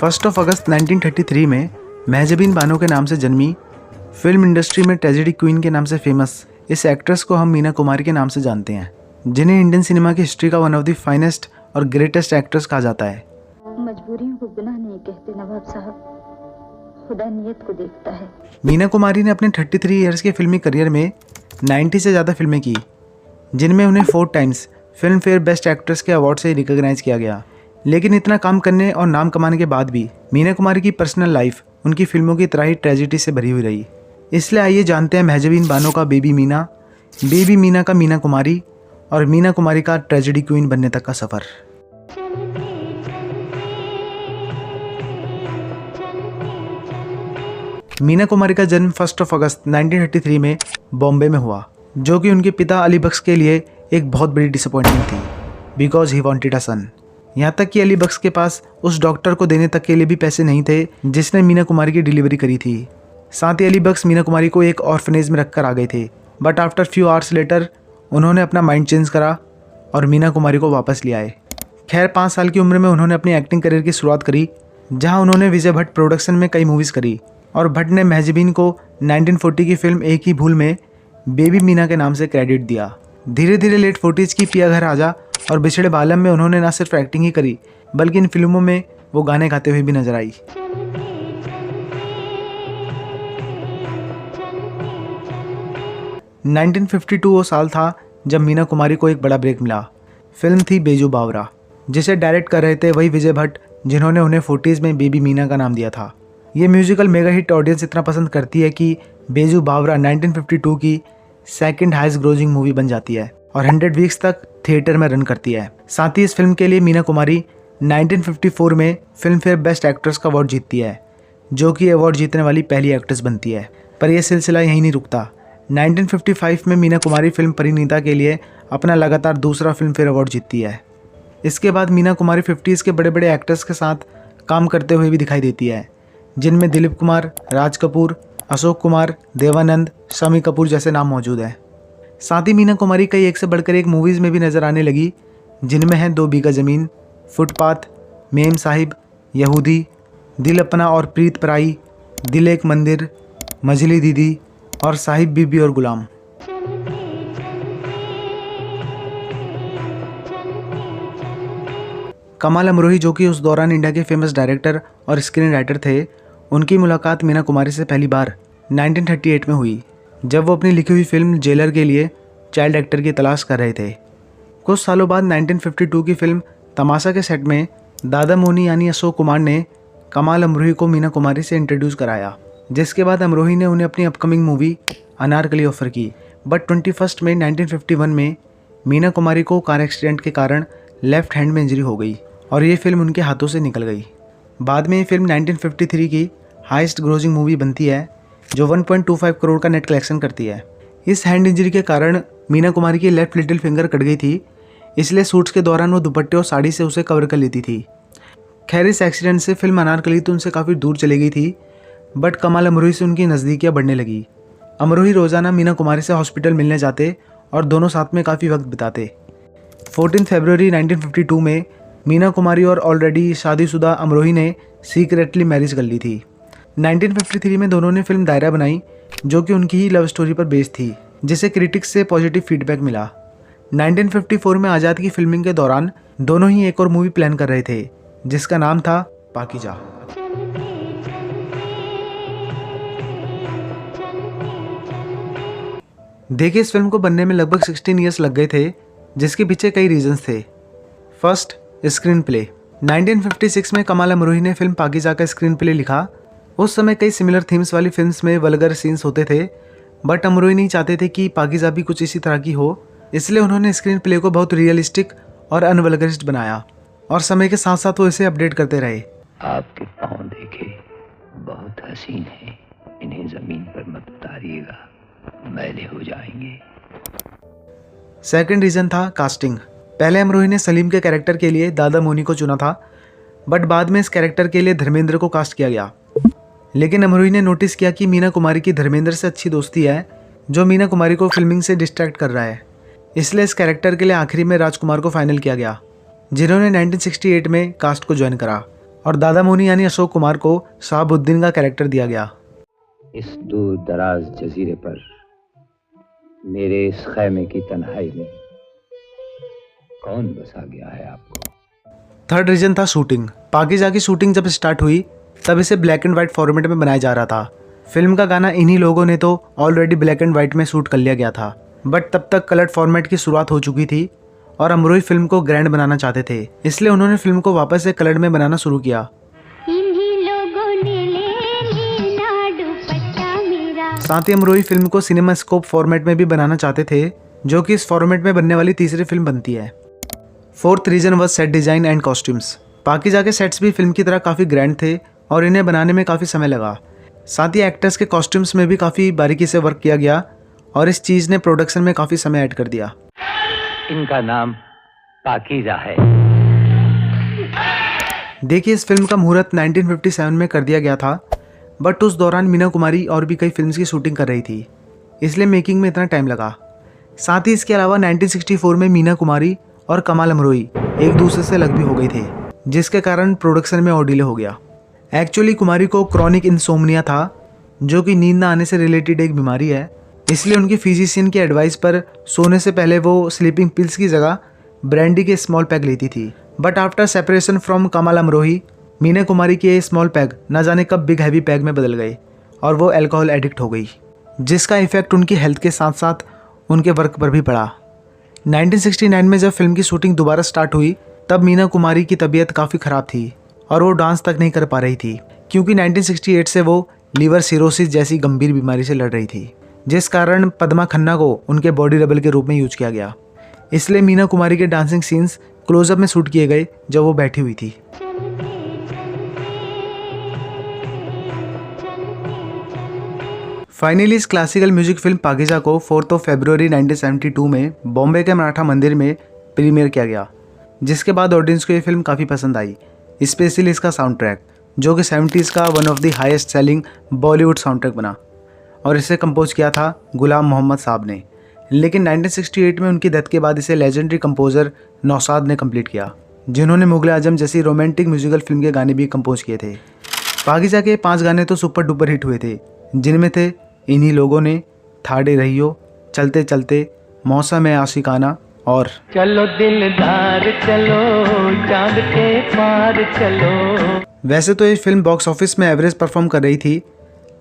First of अगस्त 1933 में महजबीन बानो के नाम से जन्मी, फिल्म इंडस्ट्री में ट्रेजेडी क्वीन के नाम से फेमस इस एक्ट्रेस को हम मीना कुमारी के नाम से जानते हैं, जिन्हें इंडियन सिनेमा की हिस्ट्री का वन ऑफ द फाइनेस्ट और ग्रेटेस्ट एक्ट्रेस कहा जाता है। मजबूरियों को गुनाह नहीं कहते नवाब साहब, खुदा नियत को देखता है। मीना कुमारी ने अपने 33 इयर्स के फिल्मी करियर में 90 से ज़्यादा फिल्में की, जिनमें उन्हें 4 times film fair best actress के अवार्ड से रिकॉग्नाइज किया गया। लेकिन इतना काम करने और नाम कमाने के बाद भी मीना कुमारी की पर्सनल लाइफ उनकी फिल्मों की तरह ही ट्रेजिडी से भरी हुई रही। इसलिए आइए जानते हैं महजबीन बानो का बेबी मीना का मीना कुमारी और मीना कुमारी का ट्रेजेडी क्वीन बनने तक का सफ़र। मीना कुमारी का जन्म 1 अगस्त 1933 में बॉम्बे में हुआ, जो कि उनके पिता अली बख्श के लिए एक बहुत बड़ी डिसअपॉइंटमेंट थी, बिकॉज ही वांटेड अ सन। यहाँ तक कि अली बख्श के पास उस डॉक्टर को देने तक के लिए भी पैसे नहीं थे जिसने मीना कुमारी की डिलीवरी करी थी। साथ ही अली बख्श मीना कुमारी को एक ऑर्फनेज में रखकर आ गए थे, but after few hours later उन्होंने अपना माइंड चेंज करा और मीना कुमारी को वापस ले आए। खैर 5 साल की उम्र में उन्होंने अपनी एक्टिंग करियर की शुरुआत करी, जहाँ उन्होंने विजय भट्ट प्रोडक्शन में कई मूवीज़ करी और भट्ट ने महजबीन को 1940 की फिल्म एक ही भूल में बेबी मीना के नाम से क्रेडिट दिया। धीरे धीरे लेट 40s की पिया घर आजा और बिछड़े बालम में उन्होंने न सिर्फ एक्टिंग ही करी, बल्कि इन फिल्मों में वो गाने गाते हुए भी नजर आई। – 1952 वो साल था जब मीना कुमारी को एक बड़ा ब्रेक मिला। फिल्म थी बेजू बावरा, जिसे डायरेक्ट कर रहे थे वही विजय भट्ट जिन्होंने उन्हें 40s में बेबी मीना का नाम दिया था। ये म्यूजिकल मेगा हिट ऑडियंस इतना पसंद करती है कि बेजू बावरा 1952 की सेकंड हाईएस्ट ग्रोसिंग मूवी बन जाती है और 100 वीक्स तक थिएटर में रन करती है। साथ ही इस फिल्म के लिए मीना कुमारी 1954 में फिल्म फेयर बेस्ट एक्ट्रेस का अवार्ड जीतती है, जो कि अवार्ड जीतने वाली पहली एक्ट्रेस बनती है। पर यह सिलसिला यहीं नहीं रुकता। 1955 में मीना कुमारी फिल्म परिणीता के लिए अपना लगातार दूसरा फिल्म फेयर अवार्ड जीतती है। इसके बाद मीना कुमारी 50s के बड़े बड़े एक्टर्स के साथ काम करते हुए भी दिखाई देती है, जिनमें दिलीप कुमार, राज कपूर, अशोक कुमार, देवानंद, शम्मी कपूर जैसे नाम मौजूद हैं। साथ ही मीना कुमारी कई एक से बढ़कर एक मूवीज़ में भी नज़र आने लगी, जिनमें हैं 2 बीघा ज़मीन, फुटपाथ, मेम साहिब, यहूदी, दिल अपना और प्रीत पराई, दिल एक मंदिर, मजली दीदी और साहिब बीबी और गुलाम। कमाल अमरोही, जो कि उस दौरान इंडिया के फेमस डायरेक्टर और स्क्रीन राइटर थे, उनकी मुलाकात मीना कुमारी से पहली बार 1938 में हुई, जब वो अपनी लिखी हुई फिल्म जेलर के लिए चाइल्ड एक्टर की तलाश कर रहे थे। कुछ सालों बाद 1952 की फिल्म तमाशा के सेट में दादा मोनी यानी अशोक कुमार ने कमाल अमरोही को मीना कुमारी से इंट्रोड्यूस कराया, जिसके बाद अमरोही ने उन्हें अपनी अपकमिंग मूवी अनारकली ऑफर की। बट 21 मई 1951 में मीना कुमारी को कार एक्सीडेंट के कारण लेफ्ट हैंड में इंजरी हो गई और ये फिल्म उनके हाथों से निकल गई। बाद में ये फिल्म 1953 की हाईएस्ट ग्रोसिंग मूवी बनती है, जो 1.25 करोड़ का नेट कलेक्शन करती है। इस हैंड इंजरी के कारण मीना कुमारी की लेफ्ट लिटिल फिंगर कट गई थी, इसलिए शूट्स के दौरान वो दुपट्टे और साड़ी से उसे कवर कर लेती थी। खैर इस एक्सीडेंट से फिल्म अनारकली तो उनसे काफ़ी दूर चली गई थी, बट कमाल अमरोही से उनकी नज़दीकियाँ बढ़ने लगी। अमरोही रोज़ाना मीना कुमारी से हॉस्पिटल मिलने जाते और दोनों साथ में काफ़ी वक्त बिताते। 14 फरवरी 1952 में मीना कुमारी और ऑलरेडी शादीशुदा अमरोही ने सीक्रेटली मैरिज कर ली थी। 1953 में दोनों ने फिल्म दायरा बनाई, जो कि उनकी ही लव स्टोरी पर बेस्ड थी, जिसे क्रिटिक्स से पॉजिटिव फीडबैक मिला। 1954 में आज़ाद की फिल्मिंग के दौरान दोनों ही एक और मूवी प्लान कर रहे थे, जिसका नाम था पाकीजा। देखिए इस फिल्म को बनने में लगभग 16 ईयर्स लग गए थे, जिसके पीछे कई रीजंस थे। First, screen play. 1956 में कमाल अमरोही ने फिल्म पाकीजा का स्क्रीन प्ले लिखा। उस समय कई सिमिलर थीम्स वाली फिल्म्स में वल्गर सीन्स होते थे, बट अमरोही नहीं चाहते थे कि पाकीजा भी कुछ इसी तरह की हो, इसलिए उन्होंने स्क्रीन प्ले को बहुत रियलिस्टिक और अनवल्गरिस्ट बनाया और समय के साथ साथ वो इसे अपडेट करते रहे। आपके पाँव देखे बहुत हसीन है, इन्हें जमीन पर मत उतारिएगा, मैले हो जाएंगे। सेकंड रीजन था कास्टिंग। पहले अमरोही ने सलीम के कैरेक्टर के लिए दादा मोनी को चुना था, बट बाद में इस कैरेक्टर के लिए धर्मेंद्र को कास्ट किया गया। लेकिन अमरोही ने नोटिस किया कि मीना कुमारी की धर्मेंद्र से अच्छी दोस्ती है, जो मीना कुमारी को फिल्मिंग से डिस्ट्रैक्ट कर रहा है। इसलिए इस कैरेक्टर के लिए आखिरी में राजकुमार को फाइनल किया गया, जिन्होंने 1968 में कास्ट को ज्वाइन करा, और दादा मोनी यानी अशोक कुमार को शहाबुद्दीन का कैरेक्टर दिया गया। इस दूर दराज जजीरे पर मेरे इस खैमे की तन्हाई में कौन बसा गया है आपको? थर्ड रीजन था शूटिंग। पाकीज़ा की शूटिंग जब स्टार्ट हुई तब इसे ब्लैक एंड वाइट फॉर्मेट में बनाया जा रहा था। फिल्म का गाना इन्हीं लोगों ने तो ऑलरेडी ब्लैक एंड वाइट में शूट कर लिया गया था, बट तब तक कलर्ड फॉर्मेट की शुरुआत हो चुकी थी और अमरोही फिल्म को ग्रैंड बनाना चाहते थे, इसलिए उन्होंने फिल्म को वापस से कलर्ड में बनाना शुरू किया। साथ ही अमरोही फिल्म को सिनेमा स्कोप फॉर्मेट में भी बनाना चाहते थे, जो कि इस फॉर्मेट में बनने वाली तीसरी फिल्म बनती है। Fourth reason was set design and costumes. Pakeezah के सेट्स भी फिल्म की तरह काफ़ी ग्रैंड थे और इन्हें बनाने में काफ़ी समय लगा। साथ ही एक्टर्स के कॉस्ट्यूम्स में भी काफ़ी बारीकी से वर्क किया गया और इस चीज़ ने प्रोडक्शन में काफ़ी समय ऐड कर दिया। इनका नाम पाकीज़ा है। देखिए, इस फिल्म का मुहूर्त 1957 में कर दिया गया था, बट उस दौरान मीना कुमारी और भी कई फिल्म्स की शूटिंग कर रही थी, इसलिए मेकिंग में इतना टाइम लगा। साथ ही इसके अलावा 1964 में मीना कुमारी और कमाल अमरोही एक दूसरे से अलग भी हो गए थे, जिसके कारण प्रोडक्शन में और डिले हो गया। एक्चुअली कुमारी को क्रॉनिक इंसोम्निया था, जो कि नींद न आने से रिलेटेड एक बीमारी है, इसलिए उनकी फिजिशियन की एडवाइस पर सोने से पहले वो स्लीपिंग पिल्स की जगह ब्रांडी के स्मॉल पैक लेती थी। बट आफ्टर सेपरेशन फ्रॉम कमाल अमरोही, मीना कुमारी के स्मॉल पैक न जाने कब बिग हैवी पैक में बदल गए और वो अल्कोहल एडिक्ट हो गई, जिसका इफेक्ट उनकी हेल्थ के साथ साथ उनके वर्क पर भी पड़ा। 1969 में जब फिल्म की शूटिंग दोबारा स्टार्ट हुई तब मीना कुमारी की तबीयत काफ़ी ख़राब थी और वो डांस तक नहीं कर पा रही थी, क्योंकि 1968 से वो लीवर सिरोसिस जैसी गंभीर बीमारी से लड़ रही थी, जिस कारण पद्मा खन्ना को उनके बॉडी डबल के रूप में यूज किया गया। इसलिए मीना कुमारी के डांसिंग सीन्स क्लोजअप में शूट किए गए जब वो बैठी हुई थी। फाइनली इस क्लासिकल म्यूजिक फिल्म पाकीज़ा को 4 फरवरी 1972 में बॉम्बे के मराठा मंदिर में प्रीमियर किया गया, जिसके बाद ऑडियंस को ये फिल्म काफ़ी पसंद आई, स्पेशली इसका साउंड ट्रैक, जो कि 70s का one of the highest selling Bollywood sound track बना, और इसे कंपोज किया था गुलाम मोहम्मद साहब ने। लेकिन 1968 में उनकी डेथ के बाद इसे लेजेंडरी कंपोजर नौशाद ने कंप्लीट किया, जिन्होंने मुगल आजम जैसी रोमांटिक म्यूजिकल फिल्म के गाने भी कंपोज किए थे। पाकीज़ा के 5 गाने तो सुपर डुपर हिट हुए थे, जिनमें थे इन्हीं लोगों ने, थाड़े रहियो, चलते चलते, मौसम है आशिकाना और चलो दिलदार चलो चांद के पार चलो। वैसे तो ये फिल्म बॉक्स ऑफिस में एवरेज परफॉर्म कर रही थी,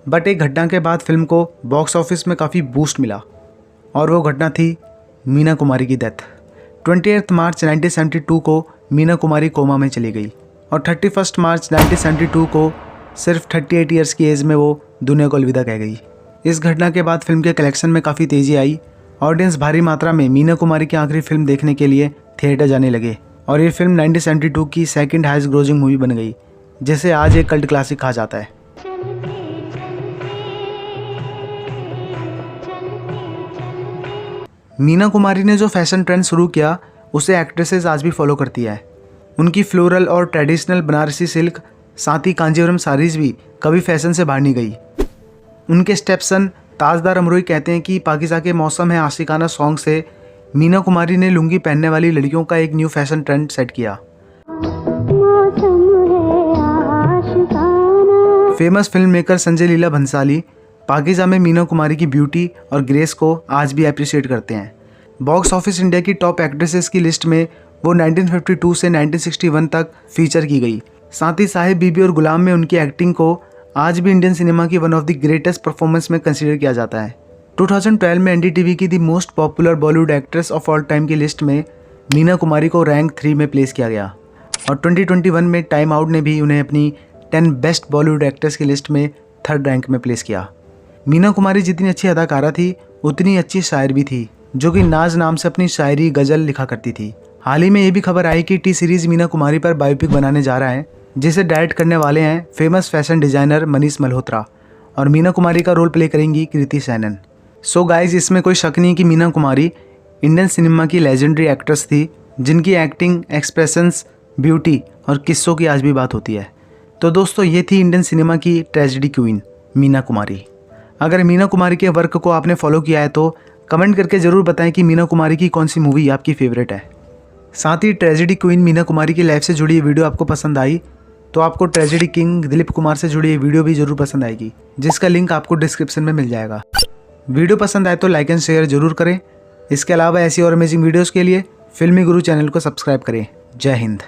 बट एक घटना के बाद फिल्म को बॉक्स ऑफिस में काफ़ी बूस्ट मिला, और वो घटना थी मीना कुमारी की डेथ। 28 मार्च 1972 को मीना कुमारी कोमा में चली गई और 31 मार्च 1972 को सिर्फ 38 ईयर्स की एज में वो दुनिया को अलविदा कह गई। इस घटना के बाद फिल्म के कलेक्शन में काफ़ी तेज़ी आई। ऑडियंस भारी मात्रा में मीना कुमारी की आखिरी फिल्म देखने के लिए थिएटर जाने लगे और ये फिल्म 1972 की सेकंड हाईएस्ट ग्रोजिंग मूवी बन गई, जिसे आज एक कल्ट क्लासिक कहा जाता है। मीना कुमारी ने जो फैशन ट्रेंड शुरू किया उसे एक्ट्रेसेस आज भी फॉलो करती है। उनकी फ्लोरल और ट्रेडिशनल बनारसी सिल्क, साथ ही कांजीवरम साड़ीज़ भी कभी फैशन से बाहर नहीं गई। उनके स्टेप्सन ताजदार अमरोही कहते हैं कि पाकीज़ा के मौसम है आशिकाना सॉन्ग से मीना कुमारी ने लुंगी पहनने वाली लड़कियों का एक न्यू फैशन ट्रेंड सेट किया। Famous film maker Sanjay Leela Bhansali Pakeezah में मीना कुमारी की ब्यूटी और ग्रेस को आज भी अप्रिशिएट करते हैं। बॉक्स ऑफिस इंडिया की टॉप एक्ट्रेसेस की लिस्ट में वो 1952 से 1961 तक फीचर की गई। साथ ही साहिब बीबी और गुलाम में उनकी एक्टिंग को आज भी इंडियन सिनेमा की one of the greatest performance में कंसीडर किया जाता है। 2012 में एनडीटीवी की the most popular Bollywood actress of all time की लिस्ट में मीना कुमारी को रैंक 3 में प्लेस किया गया और 2021 में टाइम आउट ने भी उन्हें अपनी 10 बेस्ट बॉलीवुड एक्ट्रेस की लिस्ट में 3rd रैंक में प्लेस किया। मीना कुमारी जितनी अच्छी अदाकारा थी उतनी अच्छी शायर भी थी, जो कि नाज नाम से अपनी शायरी गज़ल लिखा करती थी। हाल ही में ये भी खबर आई कि टी सीरीज़ मीना कुमारी पर बायोपिक बनाने जा रहा है, जिसे डायरेक्ट करने वाले हैं famous fashion designer Manish Malhotra, और मीना कुमारी का रोल प्ले करेंगी कृति सैनन। सो गाइज, इसमें कोई शक नहीं कि मीना कुमारी इंडियन सिनेमा की लेजेंडरी एक्ट्रेस थी, जिनकी एक्टिंग, एक्सप्रेशंस, ब्यूटी और किस्सों की आज भी बात होती है। तो दोस्तों, ये थी इंडियन सिनेमा की ट्रेजेडी क्वीन मीना कुमारी। अगर मीना कुमारी के वर्क को आपने फॉलो किया है तो कमेंट करके ज़रूर बताएं कि मीना कुमारी की कौन सी मूवी आपकी फेवरेट है। साथ ही ट्रेजेडी क्वीन मीना कुमारी की लाइफ से जुड़ी ये वीडियो आपको पसंद आई तो आपको ट्रेजेडी किंग दिलीप कुमार से जुड़ी ये वीडियो भी ज़रूर पसंद आएगी, जिसका लिंक आपको डिस्क्रिप्शन में मिल जाएगा। वीडियो पसंद आए तो लाइक एंड शेयर जरूर करें। इसके अलावा ऐसी और अमेजिंग वीडियोज़ के लिए फिल्मी गुरु चैनल को सब्सक्राइब करें। जय हिंद।